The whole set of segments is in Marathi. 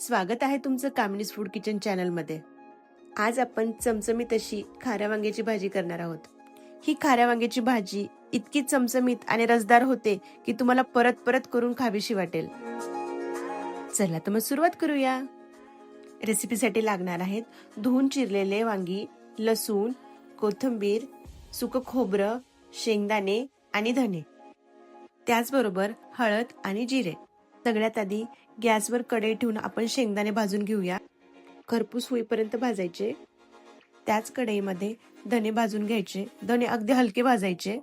स्वागत आहे तुमचं कामिनीज फूड किचन चॅनल मध्ये। आज आपण चमचमीत अशी खाऱ्या वांग्याची भाजी करणार आहोत। ही खाऱ्या वांग्याची भाजी इतकी चमचमीत आणि रसदार होते की तुम्हाला परत परत करून खावीशी वाटेल। चला तर मग सुरुवात करूया। रेसिपीसाठी लागणार आहेत धुवून चिरलेले वांगी, लसूण, कोथिंबीर, सुकं खोबरं, शेंगदाणे आणि धने, त्याचबरोबर हळद आणि जिरे। सगळ्यात आधी गॅसवर कढई ठेवून आपण शेंगदाणे भाजून घेऊया। खरपूस होईपर्यंत भाजायचे। त्याच कढईमध्ये धने भाजून घ्यायचे। धने अगदी हलके भाजायचे।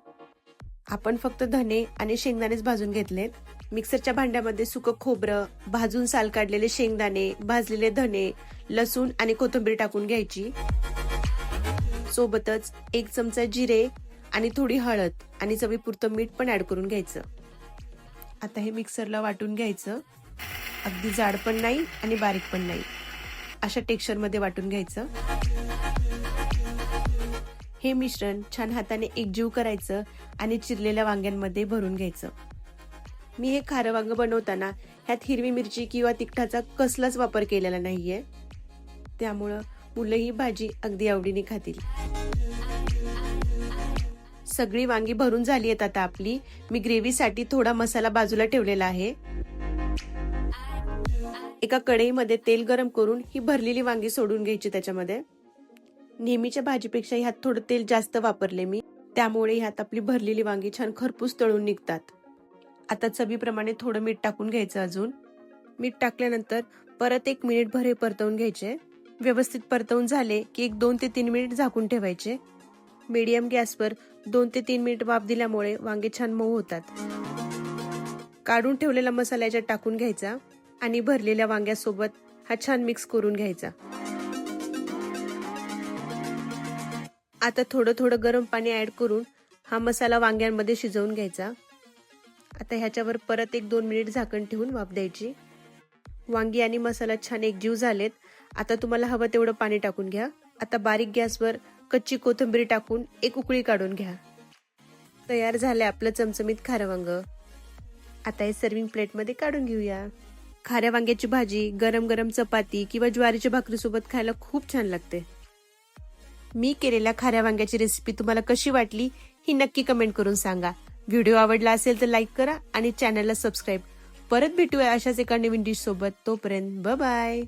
आपण फक्त धने आणि शेंगदाणेच भाजून घेतलेत। मिक्सरच्या भांड्यामध्ये सुकं खोबरं, भाजून साल काढलेले शेंगदाणे, भाजलेले धने, लसूण आणि कोथिंबीर टाकून घ्यायची। सोबतच 1 चमचा जिरे आणि थोडी हळद आणि चवीपुरतं मीठ पण ऍड करून घ्यायचं। आता हे मिक्सरला वाटून घ्यायचं। अगदी जाड पण नाही आणि बारीक पण नाही, अशा टेक्स्चर मध्ये वाटून घ्यायचं। हे मिश्रण छान हाताने एकजीव करायचं आणि चिरलेल्या वांग्यांमध्ये भरून घ्यायचं। मी हे खारं वांग बनवताना ह्यात हिरवी मिरची किंवा तिखटाचा कसलाच वापर केलेला नाहीये, त्यामुळं मुलं ही भाजी अगदी आवडीने खातील। सगळी वांगी भरून झाली आहेत। आता आपली मी ग्रेव्हीसाठी थोडा मसाला बाजूला ठेवलेला आहे। एका कढईमध्ये तेल गरम करून ही भरलेली वांगी सोडून घ्यायची त्याच्यामध्ये। नेहमीच्या भाजीपेक्षा ह्यात थोडं तेल जास्त वापरले मी, त्यामुळे ह्यात आपली भरलेली वांगी छान खरपूस तळून निघतात। आता चवीप्रमाणे थोडं मीठ टाकून घ्यायचं। अजून मीठ टाकल्यानंतर परत 1 मिनिटभर हे परतवून घ्यायचे। व्यवस्थित परतवून झाले की 2 ते 3 मिनिट झाकून ठेवायचे। मीडियम गॅसवर 2 ते 3 मिनिट वाफ दिल्यामुळे वांगे छान मऊ होतात। काढून ठेवलेला मसाला याच्यात टाकून घ्यायचा आणि भरलेल्या वांग्यासोबत हा छान मिक्स करून घ्यायचा। आता थोडं थोडं गरम पाणी ऍड करून हा मसाला वांग्यांमध्ये शिजवून घ्यायचा। आता ह्याच्यावर परत 1-2 मिनिट झाकण ठेवून वाफ द्यायची। वांगी आणि मसाला छान एकजीव झालेत। आता तुम्हाला हवं तेवढं पाणी टाकून घ्या। आता बारीक गॅसवर कच्ची कोथिंबीर टाकून 1 उकळी काढून घ्या। तयार झाले आपलं चमचमीत खारं वांग। आता हे सर्विंग प्लेटमध्ये काढून घेऊया। खाऱ्या वांग्याची भाजी गरम गरम चपाती किंवा ज्वारीच्या भाकरीसोबत खायला खूप छान लागते। मी केलेल्या खाऱ्या वांग्याची रेसिपी तुम्हाला कशी वाटली ही नक्की कमेंट करून सांगा। व्हिडिओ आवडला असेल तर लाईक करा आणि चॅनलला सबस्क्राईब। परत भेटूया अशाच एका नवीन डिश सोबत। तोपर्यंत बाय बाय।